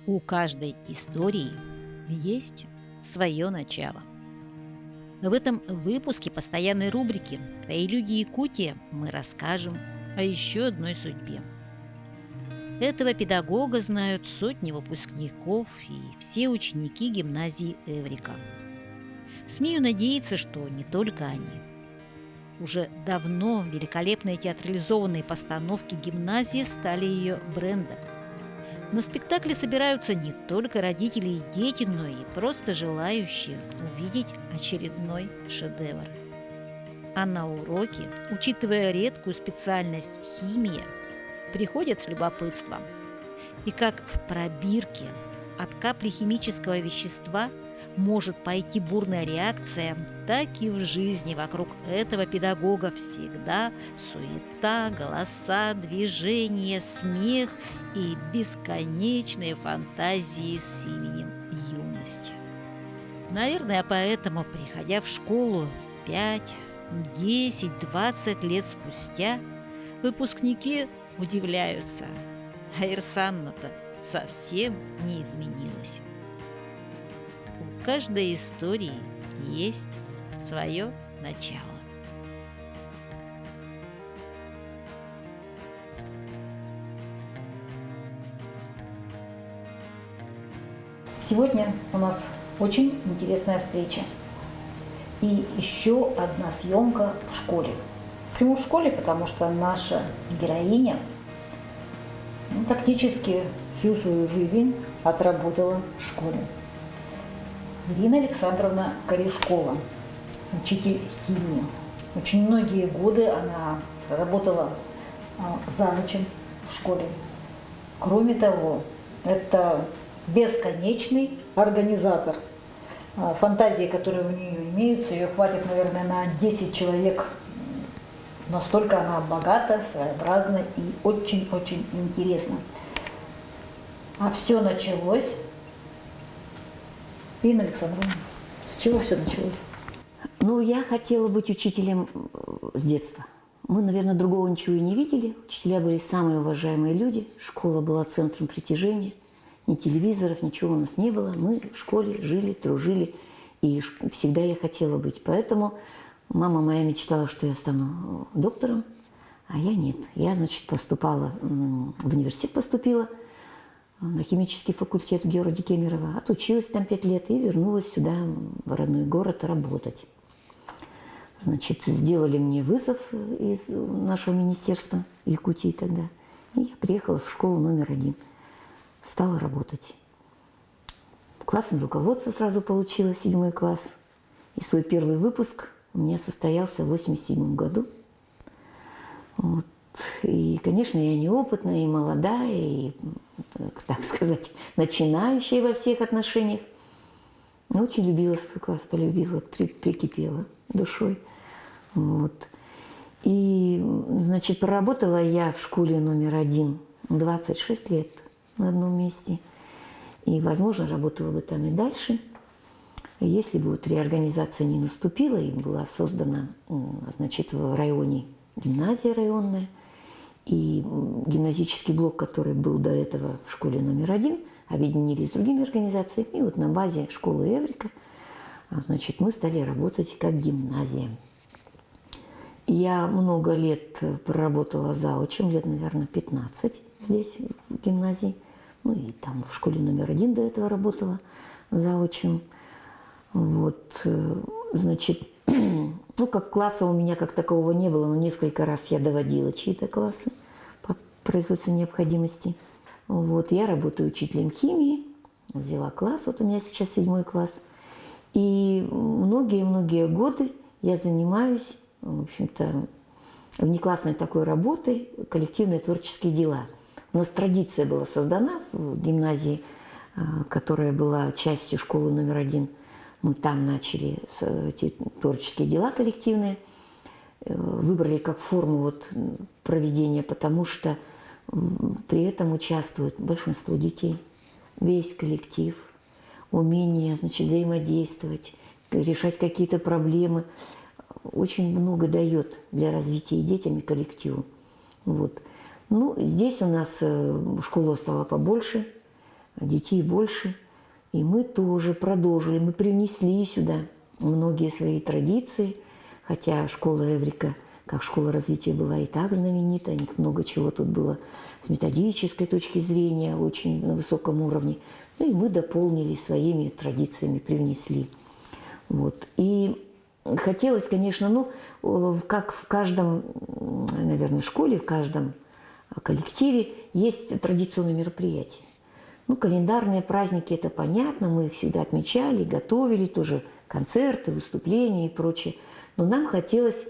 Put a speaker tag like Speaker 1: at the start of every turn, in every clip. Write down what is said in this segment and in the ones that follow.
Speaker 1: У каждой истории есть свое начало. В этом выпуске постоянной рубрики «Твои люди Якутия» мы расскажем о еще одной судьбе. Этого педагога знают сотни выпускников и все ученики гимназии Эврика. Смею надеяться, что не только они. Уже давно великолепные театрализованные постановки гимназии стали ее брендом. На спектакле собираются не только родители и дети, но и просто желающие увидеть очередной шедевр. А на уроки, учитывая редкую специальность химия, приходят с любопытством. И как в пробирке от капли химического вещества может пойти бурная реакция, так и в жизни вокруг этого педагога всегда суета, голоса, движения, смех и бесконечные фантазии с именем юности. Наверное, поэтому, приходя в школу 5, 10, 20 лет спустя, выпускники удивляются, а Ирсанна-то совсем не изменилась. У каждой истории есть свое начало.
Speaker 2: Сегодня у нас очень интересная встреча. И еще одна съемка в школе. Почему в школе? Потому что наша героиня практически всю свою жизнь отработала в школе. Ирина Александровна Корешкова, учитель химии. Очень многие годы она работала завучем в школе. Кроме того, это бесконечный организатор. Фантазии, которые у нее имеются, ее хватит, наверное, на 10 человек. Настолько она богата, своеобразна и очень-очень интересна. А все началось... Ирина Александровна, с чего все началось?
Speaker 3: Я хотела быть учителем с детства. Мы, наверное, другого ничего и не видели. Учителя были самые уважаемые люди. Школа была центром притяжения. Ни телевизоров, ничего у нас не было. Мы в школе жили, дружили. И всегда я хотела быть. Поэтому мама моя мечтала, что я стану доктором, а я нет. Я, поступала, в университет поступила, на химический факультет в городе Кемерово. Отучилась там 5 лет и вернулась сюда, в родной город, работать. Сделали мне вызов из нашего министерства Якутии тогда. И я приехала в школу номер 1. Стала работать. Классное руководство сразу получила, 7 класс. И свой первый выпуск у меня состоялся в 1987 году. И, конечно, я неопытная и молодая, и, так сказать, начинающая во всех отношениях. Но очень любила свой класс, полюбила, прикипела душой. И, проработала я в школе номер 1 26 лет на одном месте. И, возможно, работала бы там и дальше, если бы реорганизация не наступила и была создана, в районе гимназия районная. И гимназический блок, который был до этого в школе номер 1, объединились с другими организациями. И на базе школы Эврика, мы стали работать как гимназия. Я много лет проработала заучем, лет, наверное, 15 здесь, в гимназии. И там в школе номер 1 до этого работала заучем. Как класса у меня как такового не было, но несколько раз я доводила чьи-то классы по производственной необходимости. Я работаю учителем химии, взяла класс, у меня сейчас 7 класс. И многие-многие годы я занимаюсь, внеклассной такой работой, коллективные творческие дела. У нас традиция была создана в гимназии, которая была частью школы номер 1. Мы там начали эти творческие дела коллективные, выбрали как форму проведения, потому что при этом участвует большинство детей, весь коллектив, умение, взаимодействовать, решать какие-то проблемы. Очень много дает для развития и детям, и коллективу. Здесь у нас школа стала побольше, детей больше. И мы тоже продолжили, мы привнесли сюда многие свои традиции, хотя школа Эврика, как школа развития, была и так знаменита, у них много чего тут было с методической точки зрения, очень на высоком уровне. Ну и мы дополнили своими традициями, привнесли. Вот. И хотелось, конечно, как в каждом, наверное, школе, в каждом коллективе есть традиционные мероприятия. Календарные праздники, это понятно, мы их всегда отмечали, готовили тоже концерты, выступления и прочее. Но нам хотелось,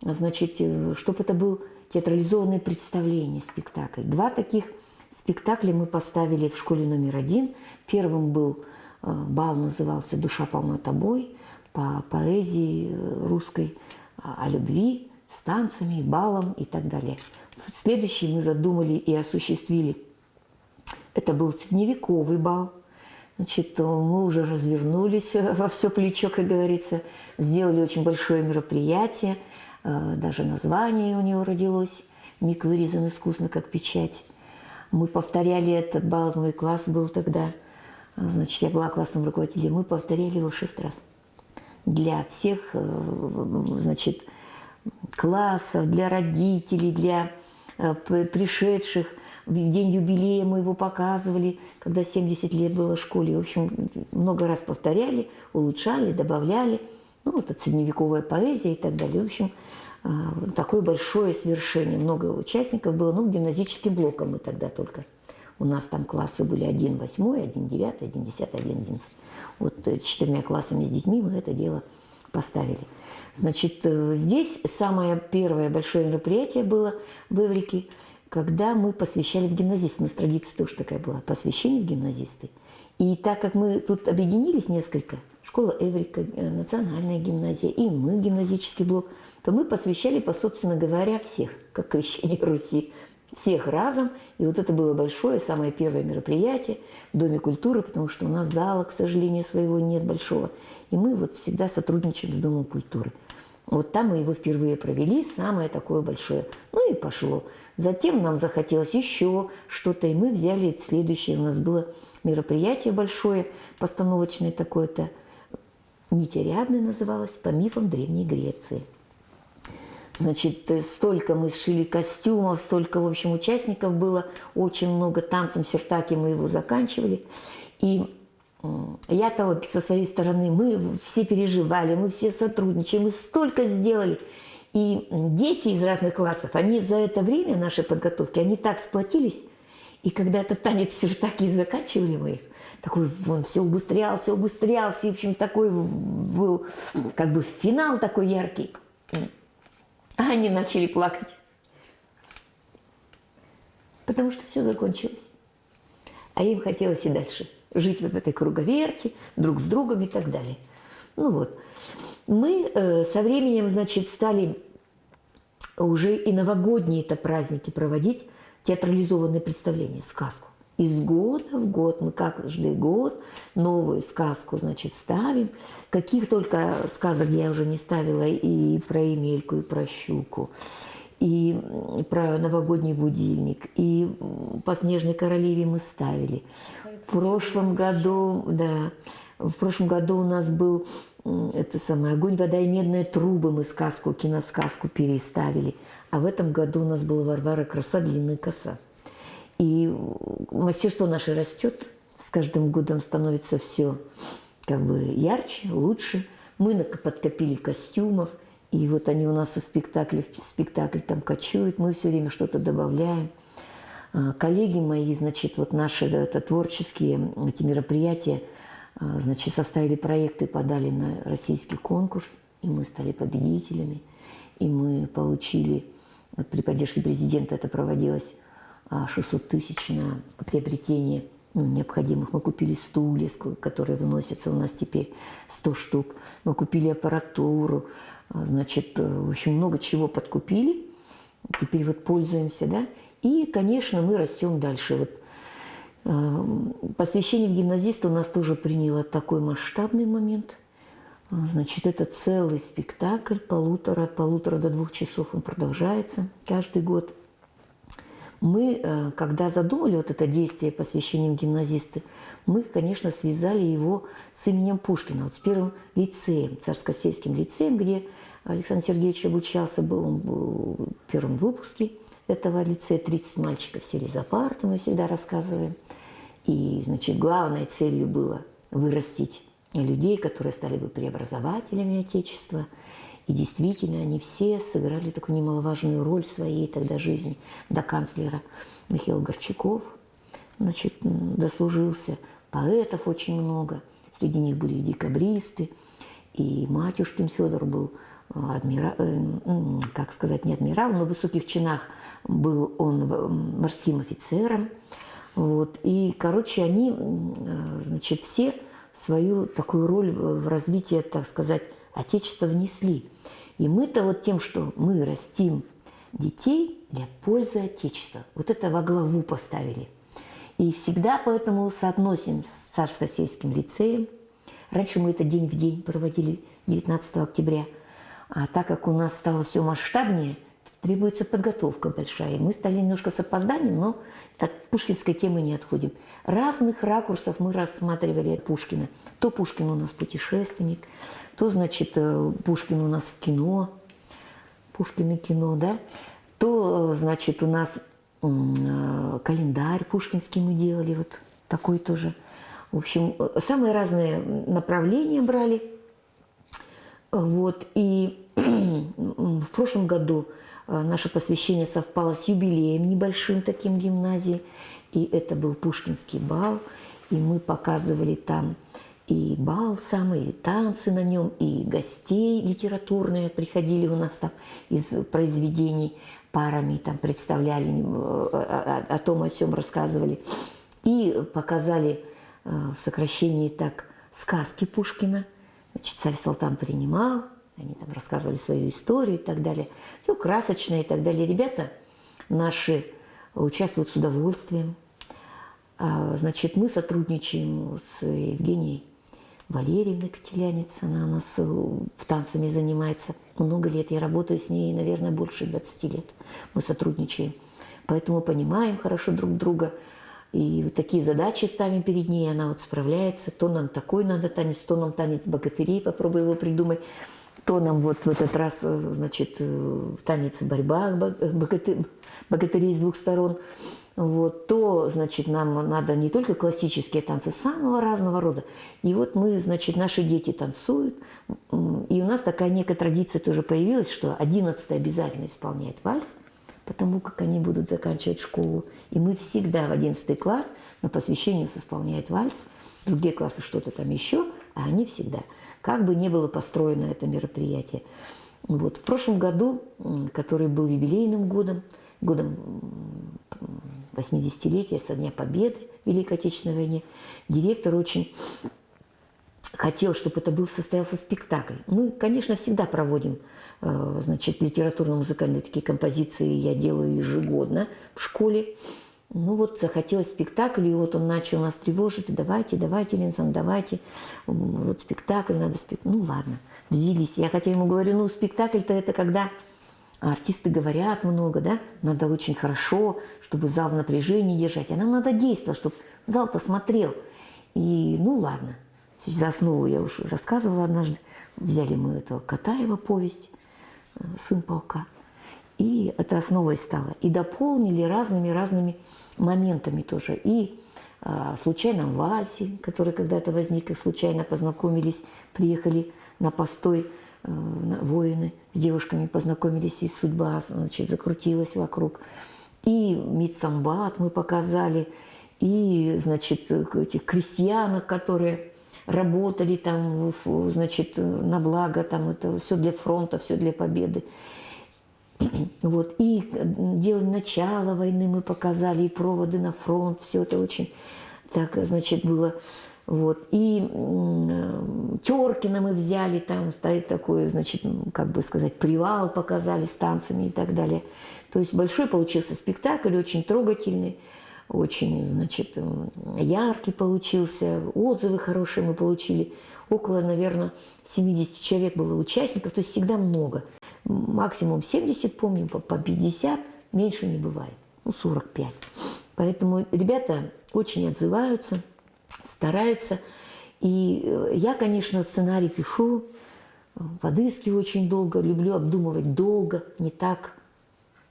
Speaker 3: значит, чтобы это был театрализованное представление, спектакль. 2 таких спектакля мы поставили в школе номер 1. Первым был бал, назывался «Душа полна тобой», по поэзии русской, о любви, с танцами, балом и так далее. Следующий мы задумали и осуществили. Это был средневековый бал. Значит, мы уже развернулись во все плечо, как говорится, сделали очень большое мероприятие, даже название у него родилось, миг вырезан искусно, как печать. Мы повторяли этот бал, мой класс был тогда, значит, я была классным руководителем, мы повторяли его 6 раз. Для всех, значит, классов, для родителей, для пришедших. В день юбилея мы его показывали, когда 70 лет было школе. В общем, много раз повторяли, улучшали, добавляли. Это средневековая поэзия и так далее. В общем, такое большое свершение. Много участников было. Гимназическим блоком мы тогда только. У нас там классы были 1 8, 1 9, 1 10, 1 11. Вот 4 классами с детьми мы это дело поставили. Значит, здесь самое первое большое мероприятие было в Эврике, когда мы посвящали в гимназисты. У нас традиция тоже такая была, посвящение в гимназисты. И так как мы тут объединились несколько, школа Эврика, национальная гимназия и мы, гимназический блок, то мы посвящали, собственно говоря, всех, как крещение Руси, всех разом. И вот это было большое, самое первое мероприятие в Доме культуры, потому что у нас зала, к сожалению, своего нет большого. И мы вот всегда сотрудничаем с Домом культуры. Вот там мы его впервые провели, самое такое большое. И пошло. Затем нам захотелось еще что-то, и мы взяли следующее. У нас было мероприятие большое, постановочное такое-то, «Нитярядное» называлось, по мифам Древней Греции. Значит, столько мы сшили костюмов, столько, в общем, участников было, очень много. Танцем Сиртаки мы его заканчивали. И я-то вот со своей стороны, мы все переживали, мы все сотрудничаем, мы столько сделали. И дети из разных классов, они за это время нашей подготовки, они так сплотились. И когда этот танец Сиртаки заканчивали мы их, такой, он все убыстрялся, убыстрялся. И, в общем, такой был как бы финал такой яркий. А они начали плакать. Потому что все закончилось. А им хотелось и дальше жить вот в этой круговерти, друг с другом и так далее. Мы со временем, значит, стали уже и новогодние-то праздники проводить, театрализованные представления, сказку. Из года в год мы каждый год новую сказку, значит, ставим. Каких только сказок я уже не ставила, и про Емельку, и про Щуку, и про новогодний будильник, и по «Снежной королеве» мы ставили. В прошлом году у нас был «Огонь, вода и медные трубы», мы сказку, киносказку переставили. А в этом году у нас была «Варвара краса, длинная коса». И мастерство наше растет, с каждым годом становится все как бы ярче, лучше. Мы подкопили костюмов, и вот они у нас из спектакля в спектакль там кочуют, мы все время что-то добавляем. Коллеги мои, значит, вот наши творческие эти мероприятия, значит, составили проекты, подали на российский конкурс, и мы стали победителями. И мы получили, вот при поддержке президента это проводилось, 600 тысяч на приобретение необходимых. Мы купили стулья, которые выносятся у нас теперь 100 штук. Мы купили аппаратуру, значит, в общем, много чего подкупили. Теперь вот пользуемся, да. И, конечно, мы растем дальше. Вот посвящение в гимназиста у нас тоже приняло такой масштабный момент. Значит, это целый спектакль, от полутора до 2 часов он продолжается каждый год. Мы, когда задумали вот это действие посвящением гимназисты, мы, конечно, связали его с именем Пушкина, вот с первым лицеем, Царско-сельским лицеем, где Александр Сергеевич обучался, он был в первом выпуске этого лицея, 30 мальчиков сели за парты, мы всегда рассказываем. И, значит, главной целью было вырастить людей, которые стали бы преобразователями Отечества. И действительно, они все сыграли такую немаловажную роль в своей тогда жизни. До канцлера Михаил Горчаков, значит, дослужился. Поэтов очень много. Среди них были и декабристы, и Матюшкин Федор был как сказать, не адмирал, но в высоких чинах был он морским офицером. Вот. И, короче, они, значит, все свою такую роль в развитии, так сказать, Отечества внесли. И мы-то вот тем, что мы растим детей для пользы Отечества, вот это во главу поставили. И всегда поэтому соотносим с Царско-сельским лицеем. Раньше мы это день в день проводили 19 октября. А так как у нас стало все масштабнее, требуется подготовка большая. Мы стали немножко с опозданием, но от пушкинской темы не отходим. Разных ракурсов мы рассматривали Пушкина. То Пушкин у нас путешественник, то, значит, Пушкин у нас в кино, Пушкин и кино, да, то, значит, у нас календарь пушкинский мы делали, вот такой тоже. В общем, самые разные направления брали. Вот, и в прошлом году наше посвящение совпало с юбилеем небольшим таким гимназии, и это был Пушкинский бал, и мы показывали там и бал самый, и танцы на нем, и гостей литературные приходили у нас там из произведений парами, там представляли, о том, о сём рассказывали, и показали в сокращении так сказки Пушкина. Значит, царь Салтан принимал, они там рассказывали свою историю и так далее. Все красочное и так далее. Ребята наши участвуют с удовольствием. Значит, мы сотрудничаем с Евгенией Валерьевной Котелянец. Она у нас в танцами занимается много лет. Я работаю с ней, наверное, больше 20 лет. Мы сотрудничаем. Поэтому понимаем хорошо друг друга. И вот такие задачи ставим перед ней, она вот справляется. То нам такой надо танец, то нам танец богатырей, попробуй его придумать. То нам вот в этот раз, значит, танец борьба богатырей с двух сторон. Вот. То, значит, нам надо не только классические танцы, самого разного рода. И вот мы, значит, наши дети танцуют. И у нас такая некая традиция тоже появилась, что 11-й обязательно исполняет вальс, потому как они будут заканчивать школу. И мы всегда в 11 класс на посвящение исполняют вальс, другие классы что-то там еще, а они всегда. Как бы ни было построено это мероприятие. Вот. В прошлом году, который был юбилейным годом 80-летия со Дня Победы в Великой Отечественной войне, директор очень хотел, чтобы это состоялся спектакль. Мы, конечно, всегда проводим, значит, литературно-музыкальные такие композиции, я делаю ежегодно в школе. Ну вот захотелось спектакль, и вот он начал нас тревожить, давайте, Ленсон, давайте, вот спектакль, надо спектакль. Ну ладно, взялись. Я хотя ему говорю, ну спектакль-то это когда артисты говорят много, да, надо очень хорошо, чтобы зал в напряжении держать, а нам надо действовать, чтобы зал-то смотрел. И ну ладно, за основу я уже рассказывала однажды, взяли мы этого Катаева повесть «Сын полка», и это основой стало. И дополнили разными моментами тоже. И о случайном вальсе, который когда-то возник, и случайно познакомились, приехали на постой воины, с девушками познакомились, и судьба, значит, закрутилась вокруг. И Митсамбат мы показали, и, значит, этих крестьянок, которые работали там, значит, на благо, там это все для фронта, все для победы. Вот. И делали начало войны мы показали, и проводы на фронт, все это очень так, значит, было. Вот. И Теркина мы взяли, там стоит такой, значит, как бы сказать, привал показали с танцами и так далее. То есть большой получился спектакль, очень трогательный, очень, значит, яркий получился, отзывы хорошие мы получили. Около, наверное, 70 человек было участников, то есть всегда много. Максимум 70, помним, по 50, меньше не бывает. ну, 45. Поэтому ребята очень отзываются, стараются. И я, конечно, сценарий пишу, подыскиваю очень долго, люблю обдумывать долго, не так.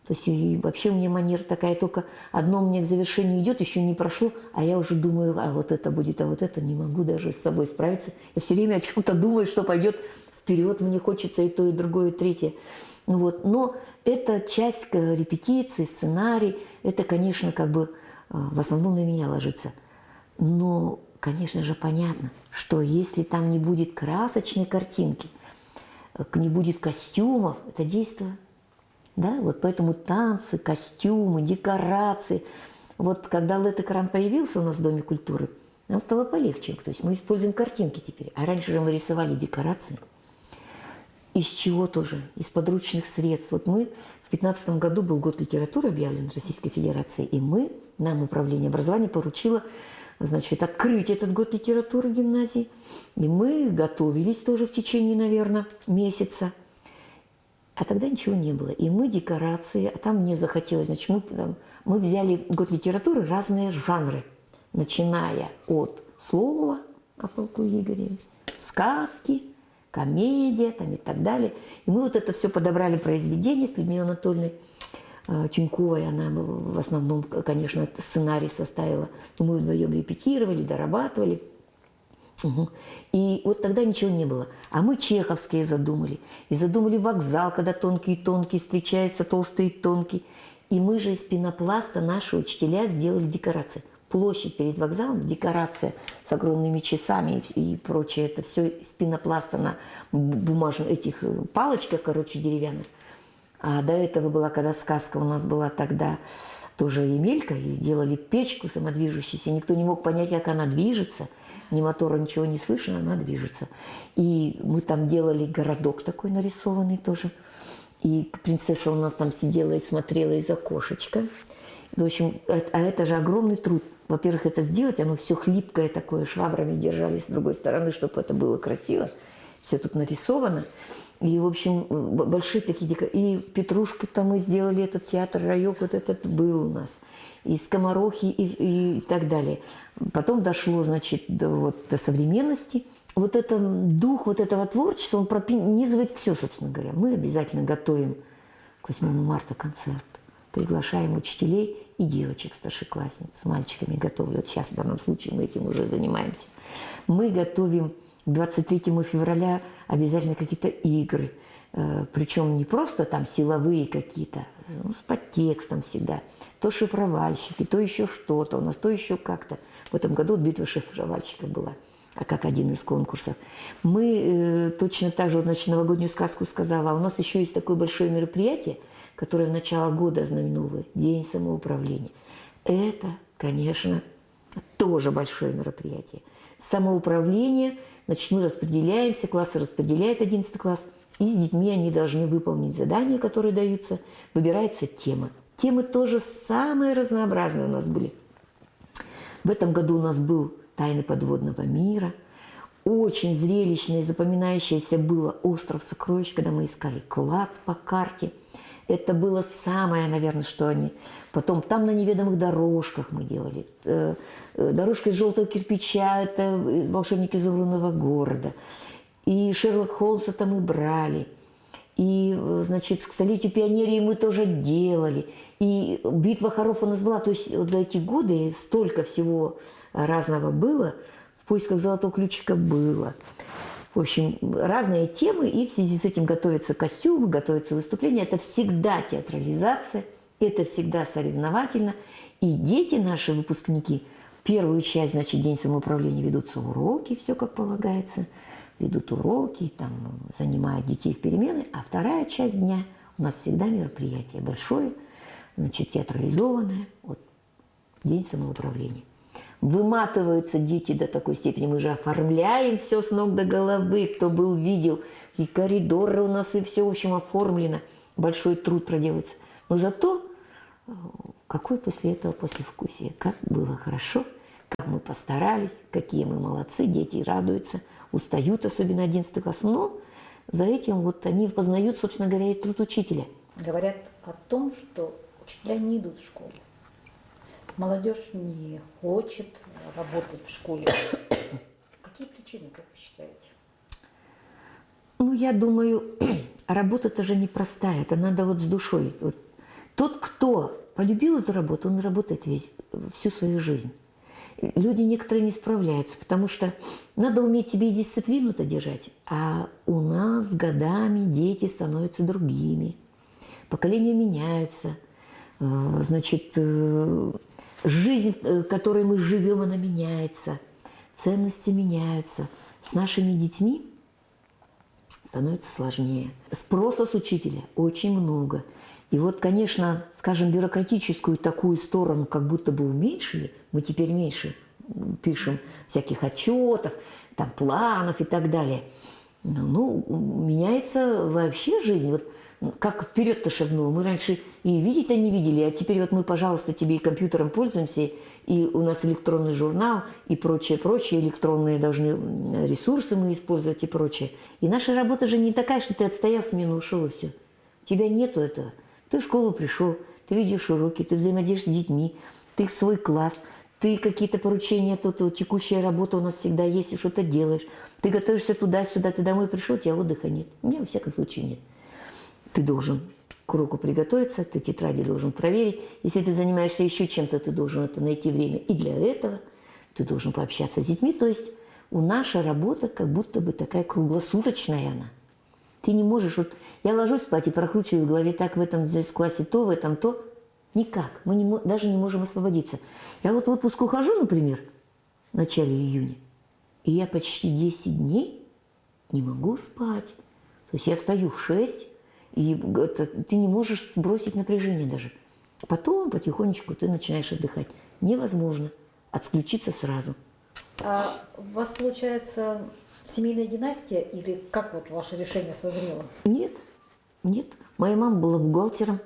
Speaker 3: То есть и вообще у меня манера такая, только одно мне к завершению идет, еще не прошло, а я уже думаю, а вот это будет, а вот это не могу даже с собой справиться. Я все время о чем-то думаю, что пойдет вперед, мне хочется и то, и другое, и третье. Вот. Но это часть репетиции, сценарий, это, конечно, как бы в основном на меня ложится. Но, конечно же, понятно, что если там не будет красочной картинки, не будет костюмов, это действие. Да, вот поэтому танцы, костюмы, декорации. Вот когда LED-экран появился у нас в Доме культуры, нам стало полегче. То есть мы используем картинки теперь. А раньше же мы рисовали декорации. Из чего тоже? Из подручных средств. Вот мы в 2015 году был год литературы объявлен Российской Федерации, и нам управление образования поручило, значит, открыть этот год литературы гимназии. И мы готовились тоже в течение, наверное, месяца. А тогда ничего не было. И мы декорации, а там мне захотелось, значит, мы взяли год литературы, разные жанры, начиная от слова о полку Игореве, сказки, комедия там, и так далее. И мы вот это все подобрали произведение с Людмилой Анатольевной Тюньковой. Она в основном, конечно, сценарий составила. Но мы вдвоем репетировали, дорабатывали. Угу. И вот тогда ничего не было. А мы чеховские задумали. И задумали вокзал, когда тонкие-тонкие встречаются, толстые-тонкие. И мы же из пенопласта, наши учителя, сделали декорации. Площадь перед вокзалом, декорация с огромными часами и прочее. Это все из пенопласта на бумажных этих палочках, короче, деревянных. А до этого была, когда сказка у нас была тогда тоже Емелька, и делали печку самодвижущуюся. Никто не мог понять, как она движется. Ни мотора, ничего не слышно, она движется. И мы там делали городок такой нарисованный тоже. И принцесса у нас там сидела и смотрела из окошечка. В общем, а это же огромный труд. Во-первых, это сделать, оно все хлипкое такое, швабрами держали с другой стороны, чтобы это было красиво. Все тут нарисовано. И, в общем, большие такие декорации. И Петрушки там мы сделали, этот театр Райок, вот этот был у нас. И скоморохи, и так далее. Потом дошло, значит, до современности. Вот этот дух вот этого творчества, он пронизывает все, собственно говоря. Мы обязательно готовим к 8 марта концерт. Приглашаем учителей и девочек, старшеклассниц, с мальчиками готовлю. Вот сейчас в данном случае мы этим уже занимаемся. Мы готовим к 23 февраля обязательно какие-то игры. Причем не просто там силовые какие-то, с подтекстом всегда. То шифровальщики, то еще что-то у нас, то еще как-то. В этом году битва шифровальщиков была, как один из конкурсов. Мы точно так же, вот, значит, новогоднюю сказку сказала, а у нас еще есть такое большое мероприятие, которое в начало года ознаменовывает День самоуправления. Это, конечно, тоже большое мероприятие. Самоуправление, значит, мы распределяемся, классы распределяют 11 класс, и с детьми они должны выполнить задания, которые даются, выбирается тема. Темы тоже самые разнообразные у нас были. В этом году у нас был «Тайны подводного мира». Очень зрелищное и запоминающееся было «Остров сокровищ», когда мы искали клад по карте. Это было самое, наверное, что они... Потом там на неведомых дорожках мы делали. Дорожка из желтого кирпича – это «Волшебник изумрудного города». И Шерлок Холмса там мы брали. И, значит, к столетию пионерии мы тоже делали. И битва хоров у нас была. То есть вот за эти годы столько всего разного было. В поисках золотого ключика было. В общем, разные темы. И в связи с этим готовятся костюмы, готовятся выступления. Это всегда театрализация. Это всегда соревновательно. И дети наши, выпускники, первую часть, значит, День самоуправления, ведутся уроки, все как полагается. Ведут уроки, там, занимают детей в перемены, а вторая часть дня у нас всегда мероприятие большое, значит, театрализованное, вот, День самоуправления. Выматываются дети до такой степени, мы же оформляем все с ног до головы, кто был, видел, и коридоры у нас, и все, в общем, оформлено, большой труд проделывается. Но зато какое после этого послевкусие, как было хорошо, как мы постарались, какие мы молодцы, дети радуются. Устают, особенно 11 класс, но за этим вот они познают, собственно говоря, и труд учителя.
Speaker 2: Говорят о том, что учителя не идут в школу. Молодежь не хочет работать в школе. Какие причины, как вы считаете?
Speaker 3: Ну, я думаю, работа-то же непростая, это надо вот с душой. Вот тот, кто полюбил эту работу, он работает всю свою жизнь. Люди некоторые не справляются, потому что надо уметь себе и дисциплину-то держать. А у нас с годами дети становятся другими, поколения меняются, значит, жизнь, в которой мы живем, она меняется, ценности меняются. С нашими детьми становится сложнее. Спроса с учителя очень много. И вот, конечно, скажем, бюрократическую такую сторону как будто бы уменьшили. Мы теперь меньше пишем всяких отчетов, там, планов и так далее. Ну, меняется вообще жизнь. Вот как вперед-то шагнуло. Мы раньше и видеть-то не видели, а теперь вот мы, пожалуйста, тебе и компьютером пользуемся, и у нас электронный журнал, и прочее, электронные должны ресурсы мы использовать и прочее. И наша работа же не такая, что ты отстоял смену, ушел и все. У тебя нету этого. Ты в школу пришел, ты видишь уроки, ты взаимодействуешь с детьми, ты свой класс, ты какие-то поручения, тут текущая работа у нас всегда есть, и что-то делаешь. Ты готовишься туда-сюда, ты домой пришел, у тебя отдыха нет. У меня, во всяком случае, нет. Ты должен к уроку приготовиться, ты тетради должен проверить. Если ты занимаешься еще чем-то, ты должен это найти время. И для этого ты должен пообщаться с детьми. То есть наша работа как будто бы такая круглосуточная она. Ты не можешь, вот я ложусь спать и прокручиваю в голове так, в этом здесь классе то, в этом то. Никак. Мы даже не можем освободиться. Я вот в отпуск ухожу, например, в начале июня, и я почти 10 дней не могу спать. То есть я встаю в 6, и ты не можешь сбросить напряжение даже. Потом потихонечку ты начинаешь отдыхать. Невозможно отключиться сразу.
Speaker 2: А у вас, получается, семейная династия или как вот ваше решение созрело?
Speaker 3: Нет. Моя мама была бухгалтером,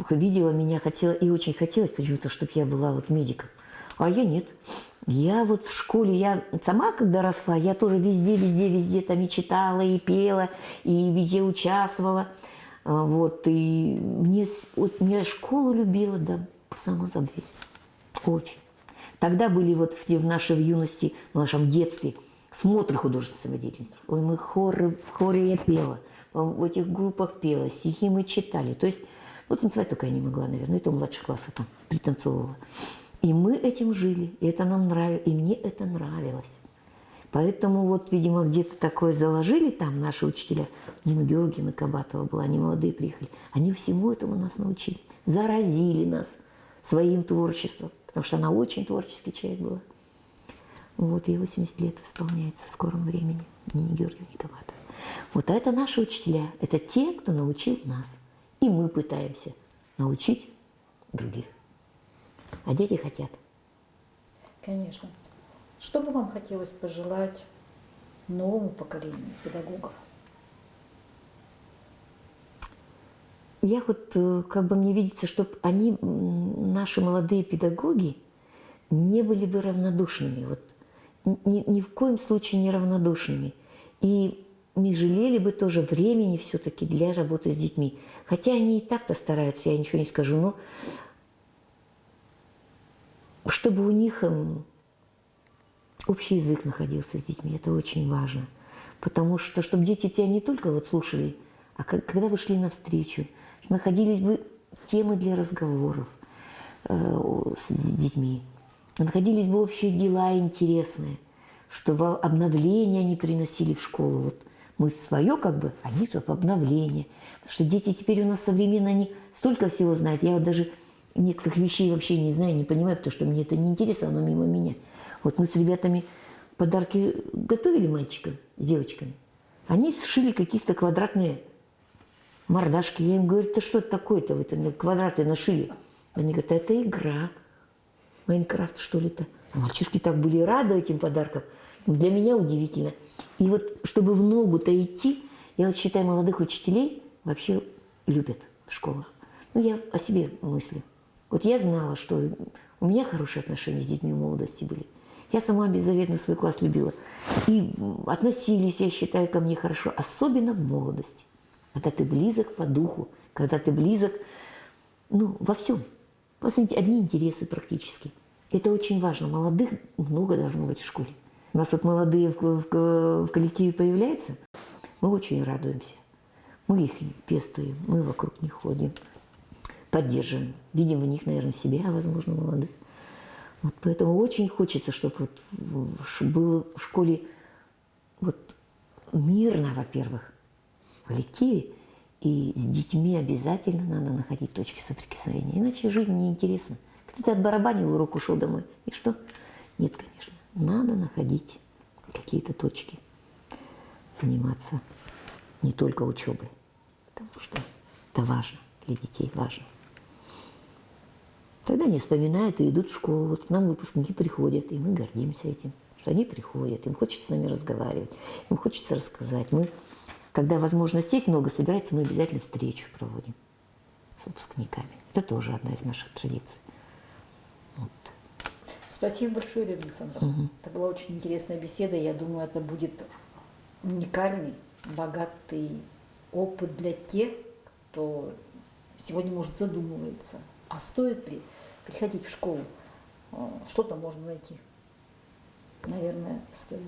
Speaker 3: видела меня, хотела, и очень хотелось почему-то, чтобы я была вот медиком. А я нет. Я вот в школе, я сама когда росла, я тоже везде там и читала, и пела, и везде участвовала. Вот, и я школу любила, да, по самозабвению. Очень. Тогда были вот в нашей юности, в нашем детстве смотры художественной самодеятельности. Ой, в хоре я пела, в этих группах пела, стихи мы читали. То есть, вот танцевать только я не могла, наверное, это у младших классов там пританцовывала. И мы этим жили, и это нам нравилось, и мне это нравилось. Поэтому вот, видимо, где-то такое заложили там наши учителя. Нина Георгиевна Кабатова была, они молодые приехали. Они всему этому нас научили, заразили нас своим творчеством, потому что она очень творческий человек была. Вот, ей 80 лет исполняется в скором времени, Нине Георгиевне Кабатовой. Вот, а это наши учителя, это те, кто научил нас. И мы пытаемся научить других. А дети хотят.
Speaker 2: Конечно. Что бы вам хотелось пожелать новому поколению педагогов?
Speaker 3: Я вот, как бы мне видится, чтобы они, наши молодые педагоги, не были бы равнодушными. Вот, ни в коем случае не равнодушными. И не жалели бы тоже времени все-таки для работы с детьми. Хотя они и так-то стараются, я ничего не скажу, но чтобы у них общий язык находился с детьми, это очень важно. Потому что, чтобы дети тебя не только вот слушали, а когда вы шли навстречу, находились бы темы для разговоров с детьми, находились бы общие дела интересные, что обновления они приносили в школу. Вот мы свое как бы, они же обновление. Потому что дети теперь у нас современные, они столько всего знают. Я вот даже некоторых вещей вообще не знаю, не понимаю, потому что мне это не интересно, оно мимо меня. Вот мы с ребятами подарки готовили мальчикам с девочками. Они сшили каких-то квадратные мордашки. Я им говорю, это что это такое-то, вы квадраты нашили? Они говорят, это игра. Майнкрафт, что ли это? А мальчишки так были рады этим подаркам. Для меня удивительно. И вот, чтобы в ногу-то идти, я вот считаю, молодых учителей вообще любят в школах. Ну, я о себе мыслю. Вот я знала, что у меня хорошие отношения с детьми в молодости были. Я сама беззаветно свой класс любила. И относились, я считаю, ко мне хорошо, особенно в молодости. Когда ты близок по духу, когда ты близок Ну, во всем. Посмотрите, одни интересы практически. Это очень важно. Молодых много должно быть в школе. У нас вот молодые в коллективе появляются, мы очень радуемся. Мы их пестуем, мы вокруг них ходим, поддерживаем. Видим в них, наверное, себя, возможно, молодых. Вот поэтому очень хочется, чтобы вот было в школе вот мирно, во-первых, в коллективе, и с детьми обязательно надо находить точки соприкосновения, иначе жизнь неинтересна. Кто-то отбарабанил урок, ушел домой. И что? Нет, конечно. Надо находить какие-то точки, заниматься не только учебой, потому что это важно, для детей важно. Тогда они вспоминают и идут в школу. Вот к нам выпускники приходят, и мы гордимся этим, что они приходят, им хочется с нами разговаривать, им хочется рассказать. Мы, когда возможность есть, много собирается, мы обязательно встречу проводим с выпускниками. Это тоже одна из наших традиций. Вот.
Speaker 2: Спасибо большое, Ирина Александровна. Это была очень интересная беседа. Я думаю, это будет уникальный, богатый опыт для тех, кто сегодня, может, задумывается, а стоит ли приходить в школу. Что-то можно найти. Наверное, стоит.